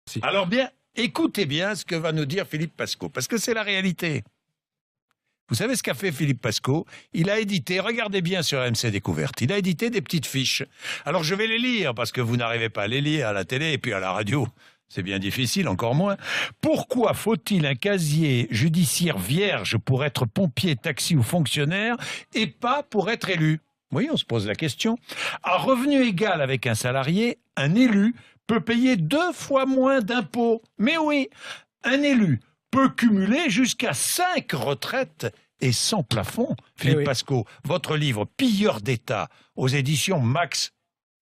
Si. Alors bien, écoutez bien ce que va nous dire Philippe Pascot, parce que c'est la réalité. Vous savez ce qu'a fait Philippe Pascot? Il a édité, regardez bien sur MC Découverte, il a édité des petites fiches. Alors je vais les lire, parce que vous n'arrivez pas à les lire à la télé et puis à la radio. C'est bien difficile, encore moins. Pourquoi faut-il un casier judiciaire vierge pour être pompier, taxi ou fonctionnaire et pas pour être élu? Oui, on se pose la question. À revenu égal avec un salarié, un élu peut payer 2 fois moins d'impôts. Mais oui, un élu peut cumuler jusqu'à 5 retraites et sans plafond. Philippe Pascot, votre livre « Pilleurs d'État » aux éditions Max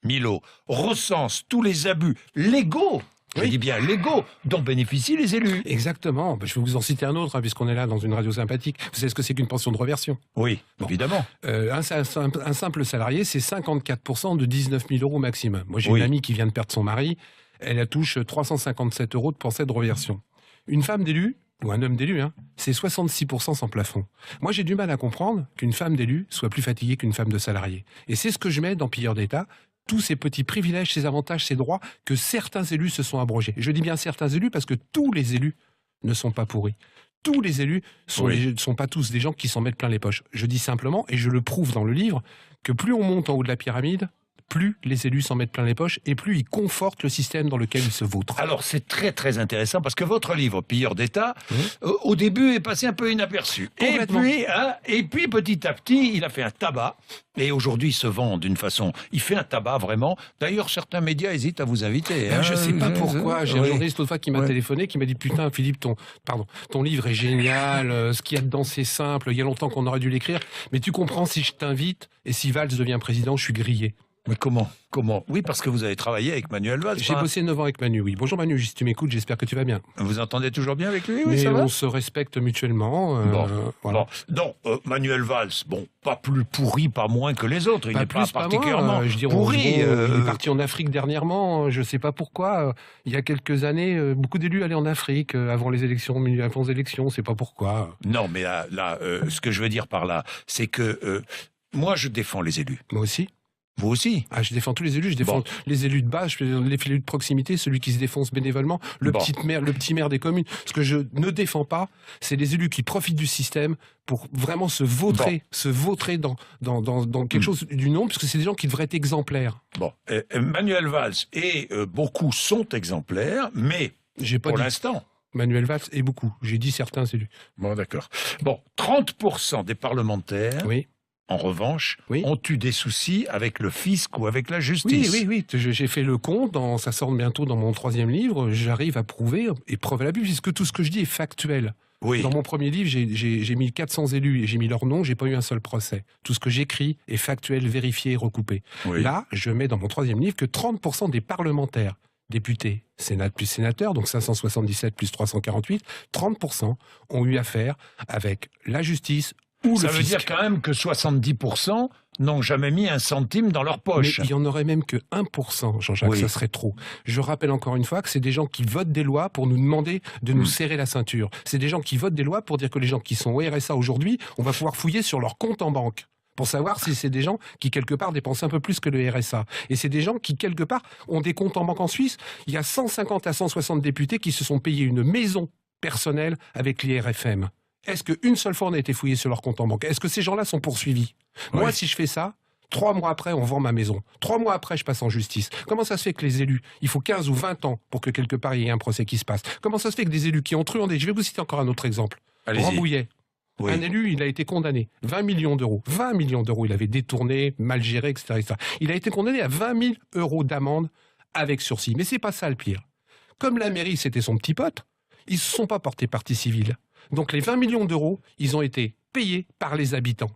Milo recense tous les abus légaux, je dis bien légaux, dont bénéficient les élus. Exactement. Je vais vous en citer un autre, puisqu'on est là dans une radio sympathique. Vous savez ce que c'est qu'une pension de réversion? Oui, évidemment. Un simple salarié, c'est 54% de 19 000 euros maximum. Moi, j'ai une amie qui vient de perdre son mari. Elle touche 357 euros de pension de réversion. Une femme d'élu, ou un homme d'élu, c'est 66% sans plafond. Moi, j'ai du mal à comprendre qu'une femme d'élu soit plus fatiguée qu'une femme de salarié. Et c'est ce que je mets dans Pilleurs d'État. Tous ces petits privilèges, ces avantages, ces droits que certains élus se sont abrogés. Je dis bien certains élus parce que tous les élus ne sont pas pourris. Tous les élus ne sont pas tous des gens qui s'en mettent plein les poches. Je dis simplement, et je le prouve dans le livre, que plus on monte en haut de la pyramide, plus les élus s'en mettent plein les poches et plus ils confortent le système dans lequel ils se vautrent. Alors c'est très très intéressant parce que votre livre Pilleurs d'État, au début est passé un peu inaperçu. Et puis petit à petit, il a fait un tabac. Et aujourd'hui, il se vend d'une façon... Il fait un tabac, vraiment. D'ailleurs, certains médias hésitent à vous inviter. Je ne sais pas pourquoi. J'ai un journaliste l'autre fois qui m'a téléphoné, qui m'a dit « Putain, Philippe, ton livre est génial. Ce qu'il y a dedans, c'est simple. Il y a longtemps qu'on aurait dû l'écrire. Mais tu comprends, si je t'invite et si Valls devient président, je suis grillé. » Mais comment? Oui, parce que vous avez travaillé avec Manuel Valls. J'ai bossé 9 ans avec Manu, oui. Bonjour Manu, si tu m'écoutes, j'espère que tu vas bien. Vous entendez toujours bien avec lui? Oui, ça va? On se respecte mutuellement. Voilà. Non, Manuel Valls, pas plus pourri, pas moins que les autres. Il n'est pas particulièrement pourri. Il est parti en Afrique dernièrement, je ne sais pas pourquoi. Il y a quelques années, beaucoup d'élus allaient en Afrique avant les élections, on ne sait pas pourquoi. Non, mais là ce que je veux dire par là, c'est que moi, je défends les élus. Moi aussi. Vous aussi? Je défends tous les élus, je défends les élus de base, les élus de proximité, celui qui se défonce bénévolement, le petit maire des communes. Ce que je ne défends pas, c'est les élus qui profitent du système pour vraiment se vautrer dans quelque chose du nom, parce que c'est des gens qui devraient être exemplaires. Manuel Valls et beaucoup sont exemplaires, mais pour l'instant... Manuel Valls et beaucoup, j'ai dit certains élus. Bon, d'accord. 30% des parlementaires... En revanche, ont eu des soucis avec le fisc ou avec la justice. Oui. J'ai fait le compte, ça sort bientôt dans mon 3e livre, j'arrive à prouver, et preuve à l'appui, puisque tout ce que je dis est factuel. Dans mon premier livre, j'ai mis 400 élus et j'ai mis leur nom, j'ai pas eu un seul procès. Tout ce que j'écris est factuel, vérifié et recoupé. Là, je mets dans mon 3e livre que 30% des parlementaires, députés, Sénat plus sénateurs, donc 577 plus 348, 30% ont eu affaire avec la justice. Ça veut dire quand même que 70% n'ont jamais mis un centime dans leur poche. Mais il y en aurait même que 1%, Jean-Jacques, ça serait trop. Je rappelle encore une fois que c'est des gens qui votent des lois pour nous demander de nous serrer la ceinture. C'est des gens qui votent des lois pour dire que les gens qui sont au RSA aujourd'hui, on va pouvoir fouiller sur leur compte en banque pour savoir si c'est des gens qui, quelque part, dépensent un peu plus que le RSA. Et c'est des gens qui, quelque part, ont des comptes en banque en Suisse. Il y a 150 à 160 députés qui se sont payés une maison personnelle avec l'IRFM. Est-ce qu'une seule fois on a été fouillé sur leur compte en banque? Est-ce que ces gens-là sont poursuivis? Moi, si je fais ça, 3 mois après, on vend ma maison. 3 mois après, je passe en justice. Comment ça se fait que les élus, il faut 15 ou 20 ans pour que quelque part il y ait un procès qui se passe? Comment ça se fait que des élus qui ont truandé... Je vais vous citer encore un autre exemple. Rambouillet. Un élu, il a été condamné. 20 millions d'euros. 20 millions d'euros. Il avait détourné, mal géré, etc., etc. Il a été condamné à 20 000 euros d'amende avec sursis. Mais c'est pas ça le pire. Comme la mairie, c'était son petit pote, ils ne se sont pas portés partie civile. Donc les 20 millions d'euros, ils ont été payés par les habitants.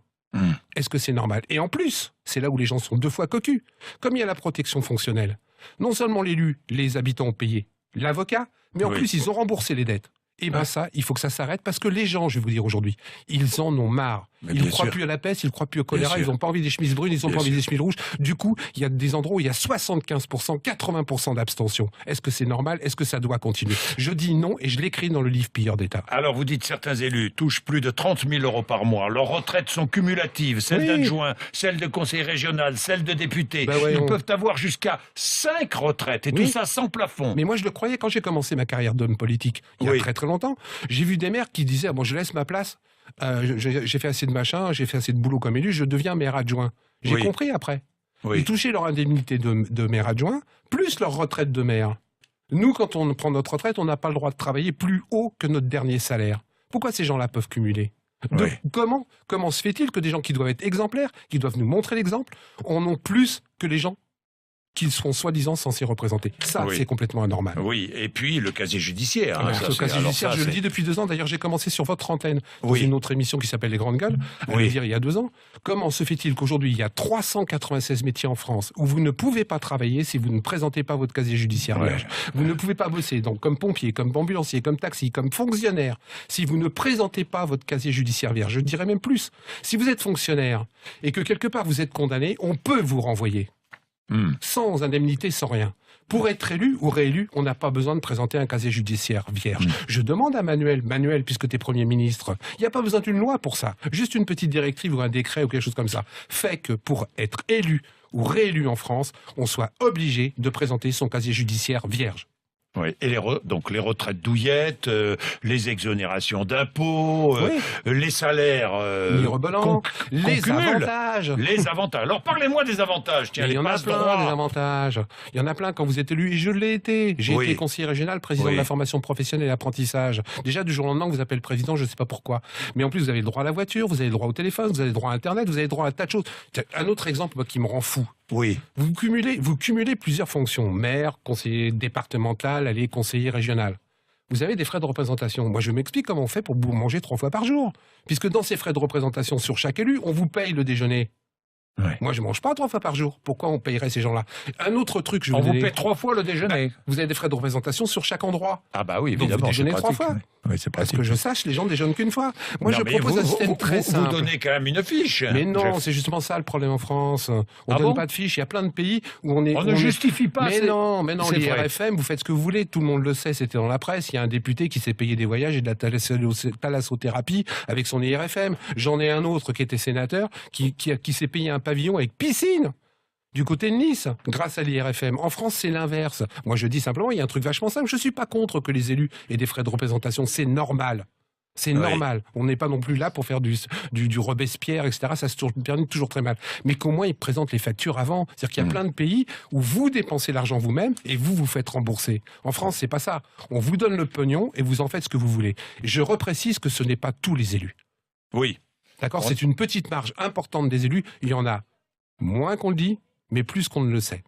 Est-ce que c'est normal? Et en plus, c'est là où les gens sont 2 fois cocus. Comme il y a la protection fonctionnelle, non seulement l'élu, les habitants ont payé l'avocat, mais en plus ils ont remboursé les dettes. Et ça, il faut que ça s'arrête parce que les gens, je vais vous dire aujourd'hui, ils en ont marre. Mais ils ne croient plus à la peste, ils ne croient plus au choléra, ils n'ont pas envie des chemises brunes, ils n'ont pas envie des chemises rouges. Du coup, il y a des endroits où il y a 75%, 80% d'abstention. Est-ce que c'est normal? Est-ce que ça doit continuer? Je dis non et je l'écris dans le livre Pilleurs d'État. Alors vous dites certains élus touchent plus de 30 000 € par mois. Leurs retraites sont cumulatives, celles d'adjoints, celles de conseiller régional, celles de députés. Ils peuvent avoir jusqu'à 5 retraites et tout ça sans plafond. Mais moi je le croyais quand j'ai commencé ma carrière d'homme politique, il y a très très longtemps. J'ai vu des maires qui disaient bon, je laisse ma place, j'ai fait assez de machin, j'ai fait assez de boulot comme élu, je deviens maire adjoint. J'ai compris après. Ils touchaient leur indemnité de maire adjoint, plus leur retraite de maire. Nous, quand on prend notre retraite, on n'a pas le droit de travailler plus haut que notre dernier salaire. Pourquoi ces gens-là peuvent cumuler? Comment se fait-il que des gens qui doivent être exemplaires, qui doivent nous montrer l'exemple, en ont plus que les gens qu'ils seront soi-disant censés représenter? Ça, c'est complètement anormal. Oui, et puis le casier judiciaire. Le casier judiciaire, je le dis depuis 2 ans. D'ailleurs, j'ai commencé sur votre antenne, dans une autre émission qui s'appelle Les Grandes Gueules, à le dire il y a 2 ans. Comment se fait-il qu'aujourd'hui, il y a 396 métiers en France où vous ne pouvez pas travailler si vous ne présentez pas votre casier judiciaire vierge? Vous ne pouvez pas bosser donc comme pompier, comme ambulancier, comme taxi, comme fonctionnaire, si vous ne présentez pas votre casier judiciaire vierge. Je dirais même plus. Si vous êtes fonctionnaire et que quelque part vous êtes condamné, on peut vous renvoyer. Sans indemnité, sans rien. Pour être élu ou réélu, on n'a pas besoin de présenter un casier judiciaire vierge. Je demande à Manuel, puisque tu es Premier ministre, il n'y a pas besoin d'une loi pour ça. Juste une petite directive ou un décret ou quelque chose comme ça. Fait que pour être élu ou réélu en France, on soit obligé de présenter son casier judiciaire vierge. Oui. Et donc les retraites douillettes, les exonérations d'impôts, les salaires mirobolants, les avantages. Les avantages. Alors parlez-moi des avantages. Tiens, il y en a plein des avantages. Il y en a plein quand vous êtes élu, et je l'ai été. J'ai été conseiller régional, président de la formation professionnelle et l'apprentissage. Déjà, du jour au lendemain, on vous appelle président, je ne sais pas pourquoi. Mais en plus, vous avez le droit à la voiture, vous avez le droit au téléphone, vous avez le droit à Internet, vous avez le droit à un tas de choses. Un autre exemple qui me rend fou. Vous cumulez plusieurs fonctions. Maire, conseiller départemental, allez, conseiller régional. Vous avez des frais de représentation. Moi, je m'explique comment on fait pour manger 3 fois par jour. Puisque dans ces frais de représentation sur chaque élu, on vous paye le déjeuner. Moi, je ne mange pas 3 fois par jour. Pourquoi on payerait ces gens-là? Un autre truc, on vous paie 3 fois le déjeuner. Vous avez des frais de représentation sur chaque endroit. Ah bah oui, évidemment. Donc vous déjeunez 3 fois. Parce que je sache, les gens déjeunent qu'une fois. Moi, je propose un système très simple. Vous donnez quand même une fiche. Mais non, c'est justement ça le problème en France. On ne donne pas de fiche. Il y a plein de pays où on est... On ne justifie pas. Mais non, l'IRFM, vous faites ce que vous voulez. Tout le monde le sait, c'était dans la presse. Il y a un député qui s'est payé des voyages et de la thalassothérapie avec son IRFM. J'en ai un autre qui était sénateur, qui s'est payé un pavillon avec piscine du côté de Nice, grâce à l'IRFM. En France, c'est l'inverse. Moi, je dis simplement, il y a un truc vachement simple. Je ne suis pas contre que les élus aient des frais de représentation. C'est normal. C'est normal. On n'est pas non plus là pour faire du Robespierre, etc. Ça se termine toujours très mal. Mais qu'au moins, ils présentent les factures avant. C'est-à-dire qu'il y a plein de pays où vous dépensez l'argent vous-même et vous faites rembourser. En France, c'est pas ça. On vous donne le pognon et vous en faites ce que vous voulez. Je reprécise que ce n'est pas tous les élus. Oui. D'accord ? C'est une petite marge importante des élus. Il y en a moins qu'on le dit, mais plus qu'on ne le sait.